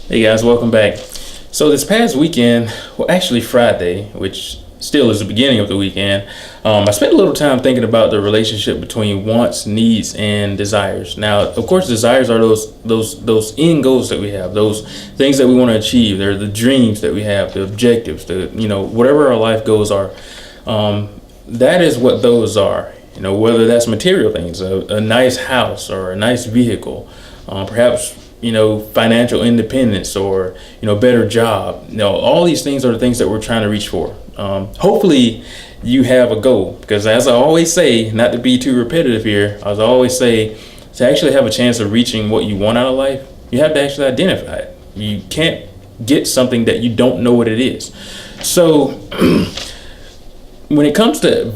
Hey guys, welcome back. So this past weekend, well, actually Friday, which still is the beginning of the weekend, I spent a little time thinking about the relationship between wants, needs, and desires. Now, of course, desires are those end goals that we have, those things that we want to achieve. They're the dreams that we have, the objectives, whatever our life goals are. That is what those are. Whether that's material things, a nice house or a nice vehicle, perhaps financial independence or better job. All these things are the things that we're trying to reach for. Hopefully you have a goal, because as I always say, not to be too repetitive here, as I always say, to actually have a chance of reaching what you want out of life, you have to actually identify it. You can't get something that you don't know what it is. So when it comes to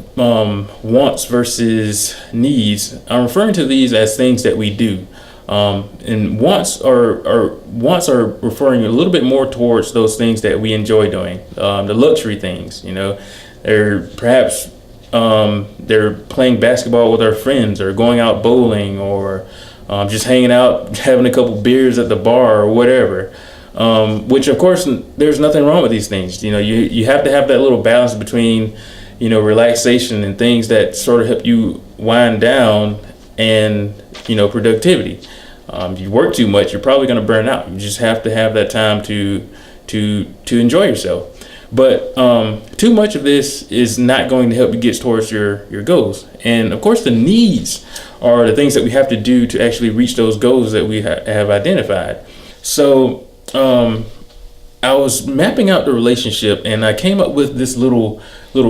wants versus needs, I'm referring to these as things that we do. And wants are referring a little bit more towards those things that we enjoy doing, the luxury things. They're perhaps they're playing basketball with our friends, or going out bowling, or just hanging out, having a couple beers at the bar, or whatever. Which of course there's nothing wrong with these things. You have to have that little balance between relaxation and things that sort of help you wind down, and productivity. If you work too much, you're probably going to burn out. You just have to have that time to enjoy yourself. But too much of this is not going to help you get towards your goals. And of course, the needs are the things that we have to do to actually reach those goals that we have identified. So I was mapping out the relationship, and I came up with this little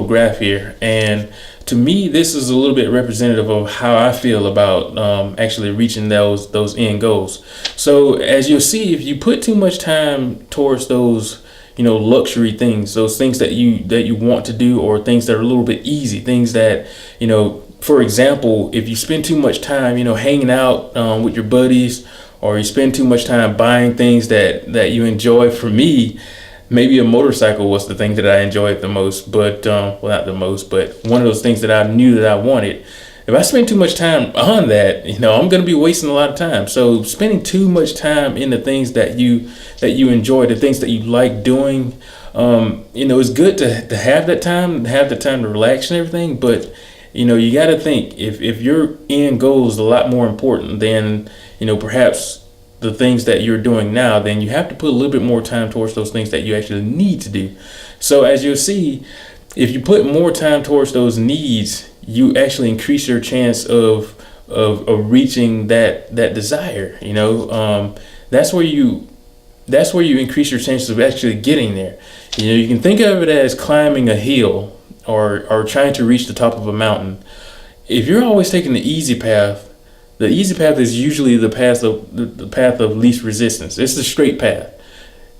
graph here. And to me, this is a little bit representative of how I feel about actually reaching those end goals. So as you'll see, if you put too much time towards those luxury things, those things that you want to do, or things that are a little bit easy, things that for example, if you spend too much time hanging out with your buddies, or you spend too much time buying things that you enjoy. For me, maybe a motorcycle was the thing that I enjoyed the most, but well, not the most, but one of those things that I knew that I wanted. If I spend too much time on that, I'm going to be wasting a lot of time. So spending too much time in the things that you enjoy, the things that you like doing, it's good to have that time, to relax and everything. But you got to think, if your end goal is a lot more important than perhaps the things that you're doing now, then you have to put a little bit more time towards those things that you actually need to do. So as you'll see, if you put more time towards those needs, you actually increase your chance of reaching that desire. That's where you increase your chances of actually getting there. You can think of it as climbing a hill, or trying to reach the top of a mountain. If you're always taking the easy path, the easy path is usually the path of least resistance. It's the straight path.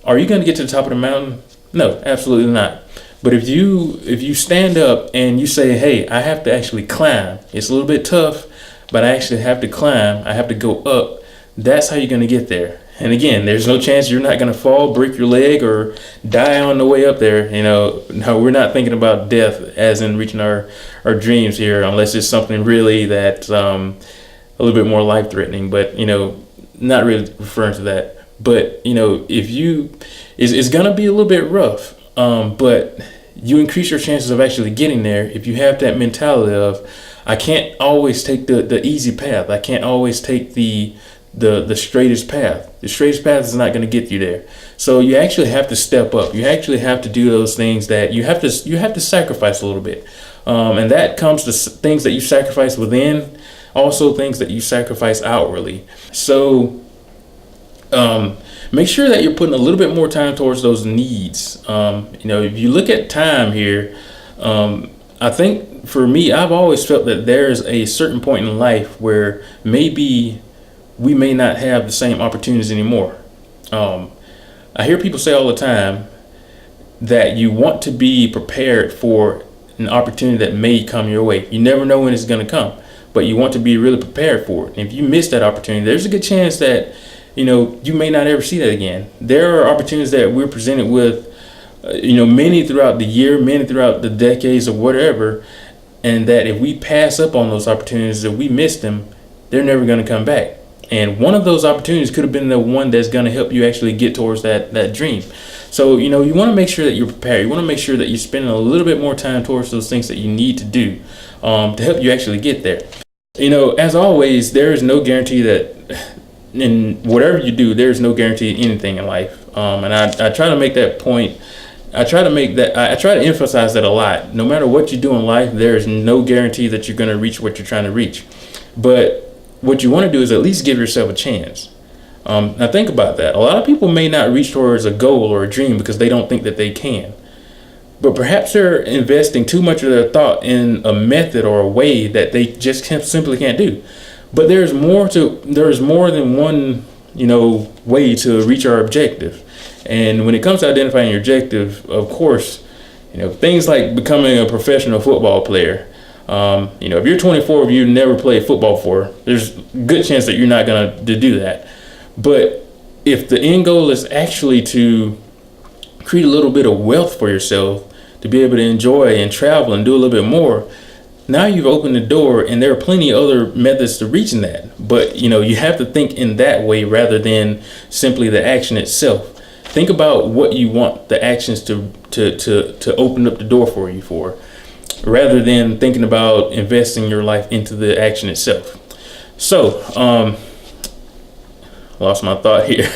Are you going to get to the top of the mountain? No, absolutely not. But if you stand up and you say, hey, I have to actually climb. It's a little bit tough, but I actually have to climb. I have to go up. That's how you're going to get there. And again, there's no chance you're not going to fall, break your leg, or die on the way up there. No, we're not thinking about death as in reaching our dreams here, unless it's something really that a little bit more life-threatening, but not really referring to that. But it's gonna be a little bit rough, but you increase your chances of actually getting there if you have that mentality of, I can't always take the easy path. I can't always take the straightest path. The straightest path is not going to get you there. So you actually have to step up. You actually have to do those things that you have to sacrifice a little bit, and that comes to things that you sacrifice within. Also things that you sacrifice outwardly. So make sure that you're putting a little bit more time towards those needs. If you look at time here, I think for me, I've always felt that there's a certain point in life where maybe we may not have the same opportunities anymore. I hear people say all the time that you want to be prepared for an opportunity that may come your way. You never know when it's going to come, but you want to be really prepared for it. And if you miss that opportunity, there's a good chance that you may not ever see that again. There are opportunities that we're presented with, many throughout the year, many throughout the decades, or whatever, and that if we pass up on those opportunities, if we miss them, they're never going to come back. And one of those opportunities could have been the one that's going to help you actually get towards that dream. So, you want to make sure that you're prepared. You want to make sure that you're spending a little bit more time towards those things that you need to do to help you actually get there. As always, there is no guarantee that in whatever you do, there's no guarantee in anything in life. And I try to make that point. I try to emphasize that a lot. No matter what you do in life, there's no guarantee that you're going to reach what you're trying to reach. But what you want to do is at least give yourself a chance. Now think about that. A lot of people may not reach towards a goal or a dream because they don't think that they can. But perhaps they're investing too much of their thought in a method or a way that they just simply can't do. But there's more than one, way to reach our objective. And when it comes to identifying your objective, of course, things like becoming a professional football player. If you're 24, if you've never played football before, there's a good chance that you're not going to do that. But if the end goal is actually to create a little bit of wealth for yourself, to be able to enjoy and travel and do a little bit more, now you've opened the door, and there are plenty of other methods to reaching that. But you have to think in that way rather than simply the action itself. Think about what you want the actions to open up the door for you for, rather than thinking about investing your life into the action itself. So, lost my thought here.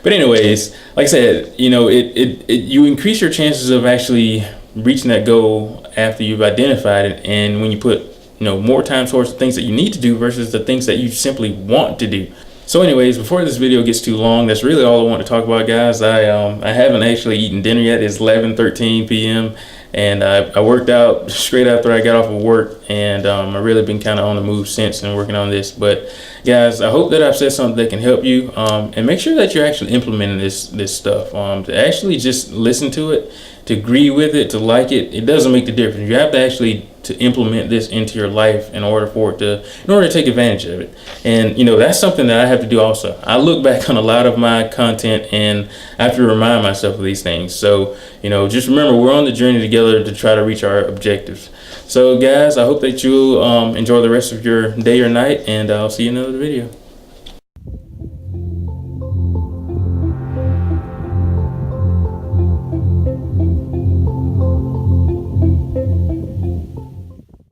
But anyways, like I said, you increase your chances of actually reaching that goal after you've identified it, and when you put more time towards the things that you need to do versus the things that you simply want to do. So anyways, before this video gets too long, that's really all I want to talk about, guys. I haven't actually eaten dinner yet. It's 11:13 p.m. and I worked out straight after I got off of work, and I've really been kind of on the move since and working on this. But guys, I hope that I've said something that can help you, and make sure that you're actually implementing this stuff. To actually just listen to it, to agree with it, to like it, it doesn't make the difference. You have to actually to implement this into your life in order to take advantage of it. And that's something that I have to do also. I look back on a lot of my content and I have to remind myself of these things. So just remember, we're on the journey together to try to reach our objectives. So guys, I hope that you'll enjoy the rest of your day or night, and I'll see you in another video.